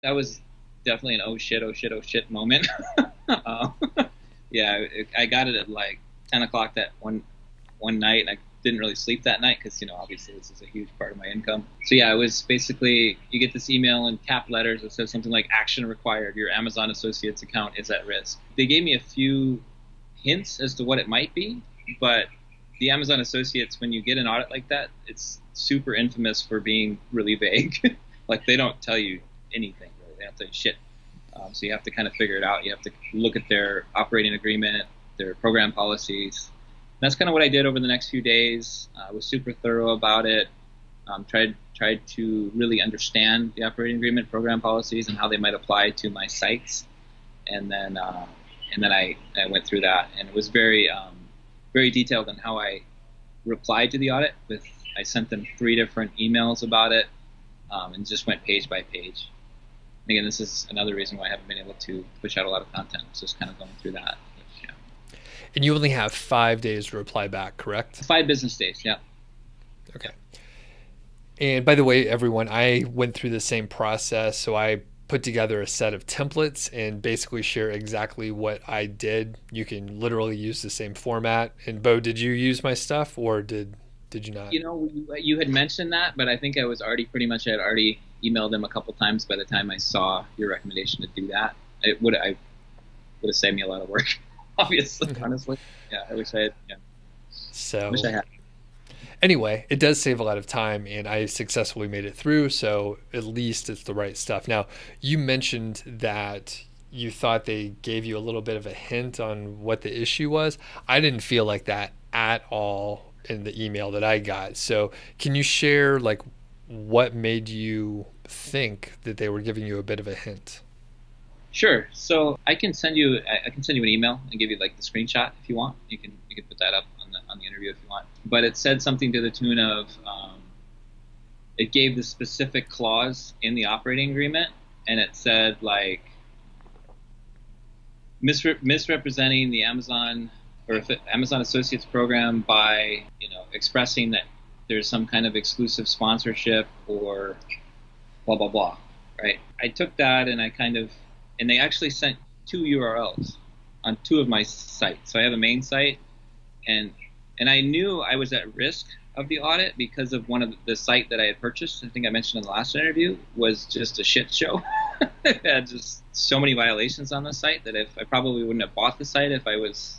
That was definitely an oh shit, oh shit, oh shit moment. um, yeah, I got it at like 10 o'clock that one night, and I didn't really sleep that night because obviously this is a huge part of my income. So yeah, it was basically you get this email in cap letters that says something like action required. Your Amazon Associates account is at risk. They gave me a few hints as to what it might be, but the Amazon Associates, when you get an audit like that, it's super infamous for being really vague. Like they don't tell you anything really. They don't tell you shit. So you have to kind of figure it out. You have to look at their operating agreement, their program policies. And that's kind of what I did over the next few days. I was super thorough about it. Tried to really understand the operating agreement, program policies, and how they might apply to my sites. And then I went through that, and it was very detailed on how I replied to the audit. I sent them 3 different emails about it, and just went page by page. Again, this is another reason why I haven't been able to push out a lot of content. It's just kind of going through that. Yeah. And you only have 5 days to reply back, correct? 5 business days, yeah. Okay. And by the way, everyone, I went through the same process. So I put together a set of templates and basically share exactly what I did. You can literally use the same format. And Bo, did you use my stuff or did you not? You had mentioned that, but I think I had already emailed them a couple times by the time I saw your recommendation to do that. I would have saved me a lot of work, obviously, Okay. honestly. Yeah, I wish I had. Yeah, wish I So had. anyway, it does save a lot of time, and I successfully made it through. So at least it's the right stuff. Now, you mentioned that you thought they gave you a little bit of a hint on what the issue was. I didn't feel like that at all in the email that I got. So can you share like what made you think that they were giving you a bit of a hint? Sure. So I can send you an email and give you like the screenshot if you want. You can put that up on the interview if you want. But it said something to the tune of it gave the specific clause in the operating agreement, and it said like misrepresenting the Amazon or Amazon Associates program by expressing that there's some kind of exclusive sponsorship or blah blah blah, right? I took that and and they actually sent 2 URLs on 2 of my sites. So I have a main site, and I knew I was at risk of the audit because of one of the site that I had purchased. I think I mentioned in the last interview was just a shit show. It had just so many violations on the site that if I probably wouldn't have bought the site if I was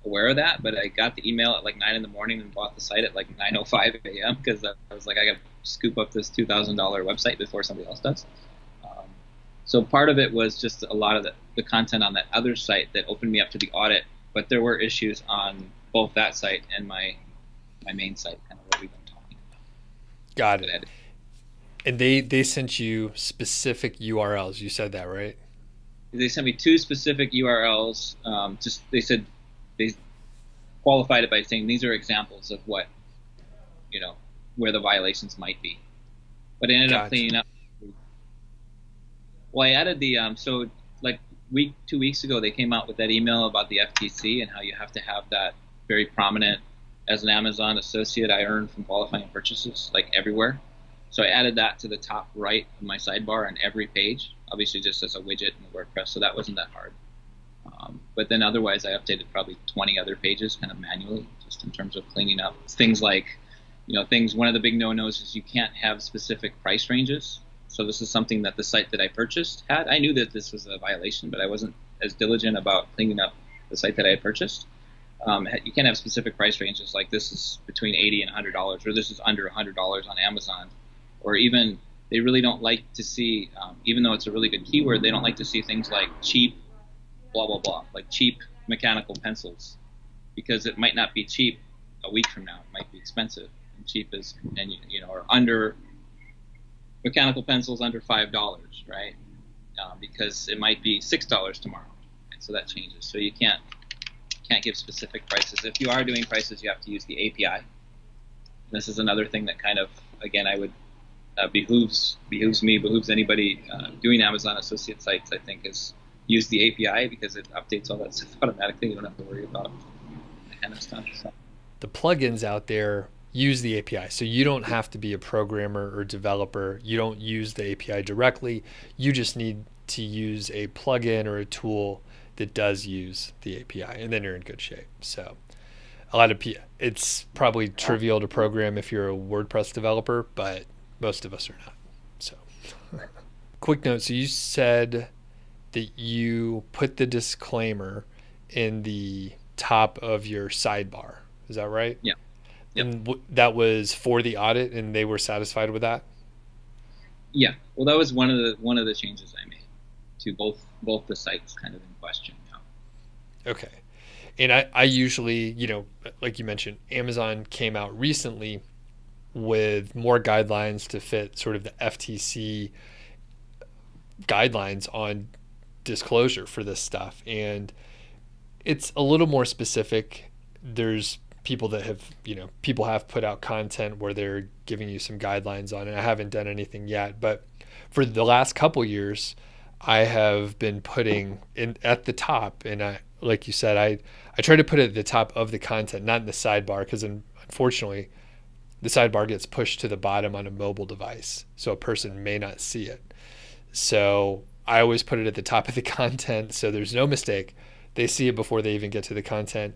aware of that. But I got the email at like 9 in the morning and bought the site at like 9:05 a.m. because I was like, I got to scoop up this $2,000 website before somebody else does. Um, so part of it was just a lot of the content on that other site that opened me up to the audit, but there were issues on both that site and my main site, kind of what we've been talking about. Got it. That And they sent you specific URLs. You said that, right? they sent me 2 specific URLs. Just they said they qualified it by saying these are examples of what where the violations might be. But I ended up Gotcha. cleaning up. Well, I added so like 2 weeks ago they came out with that email about the FTC and how you have to have that very prominent as an Amazon associate. I earn from qualifying purchases like everywhere. So I added that to the top right of my sidebar on every page, obviously just as a widget in WordPress. So that wasn't that hard. But then otherwise, I updated probably 20 other pages kind of manually, just in terms of cleaning up things like, one of the big no-nos is you can't have specific price ranges. So this is something that the site that I purchased had. I knew that this was a violation, but I wasn't as diligent about cleaning up the site that I had purchased. You can't have specific price ranges like this is between $80 and $100, or this is under $100 on Amazon, or even they really don't like to see, even though it's a really good keyword, they don't like to see things like cheap, blah blah blah, like cheap mechanical pencils, because it might not be cheap a week from now. It might be expensive, and cheap is or under mechanical pencils under $5, right? Because it might be $6 tomorrow, right? So that changes. So you can't give specific prices. If you are doing prices, you have to use the API. And this is another thing that kind of, again, I would behooves anybody doing Amazon associate sites, I think, is use the API because it updates all that stuff automatically. You don't have to worry about that kind of stuff. So. The plugins out there use the API. So you don't have to be a programmer or developer. You don't use the API directly. You just need to use a plugin or a tool that does use the API, and then you're in good shape. So a lot of people, it's probably trivial to program if you're a WordPress developer, but most of us are not. So quick note. So you said that you put the disclaimer in the top of your sidebar. Is that right? Yeah. Yep. And that was for the audit, and they were satisfied with that? Yeah. Well, that was one of the changes I made to both the sites kind of in question. Yeah. Okay. And I usually, like you mentioned, Amazon came out recently with more guidelines to fit sort of the FTC guidelines on disclosure for this stuff. And it's a little more specific. There's people that have, people have put out content where they're giving you some guidelines on it. I haven't done anything yet, but for the last couple years, I have been putting in at the top, and like you said, I try to put it at the top of the content, not in the sidebar, because unfortunately, the sidebar gets pushed to the bottom on a mobile device, so a person may not see it. So I always put it at the top of the content, so there's no mistake. They see it before they even get to the content,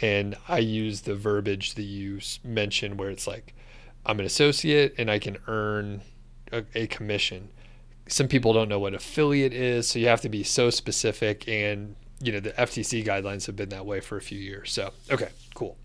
and I use the verbiage that you mentioned, where it's like, I'm an associate and I can earn a commission. Some people don't know what affiliate is, so you have to be so specific, and the FTC guidelines have been that way for a few years. So, okay, cool.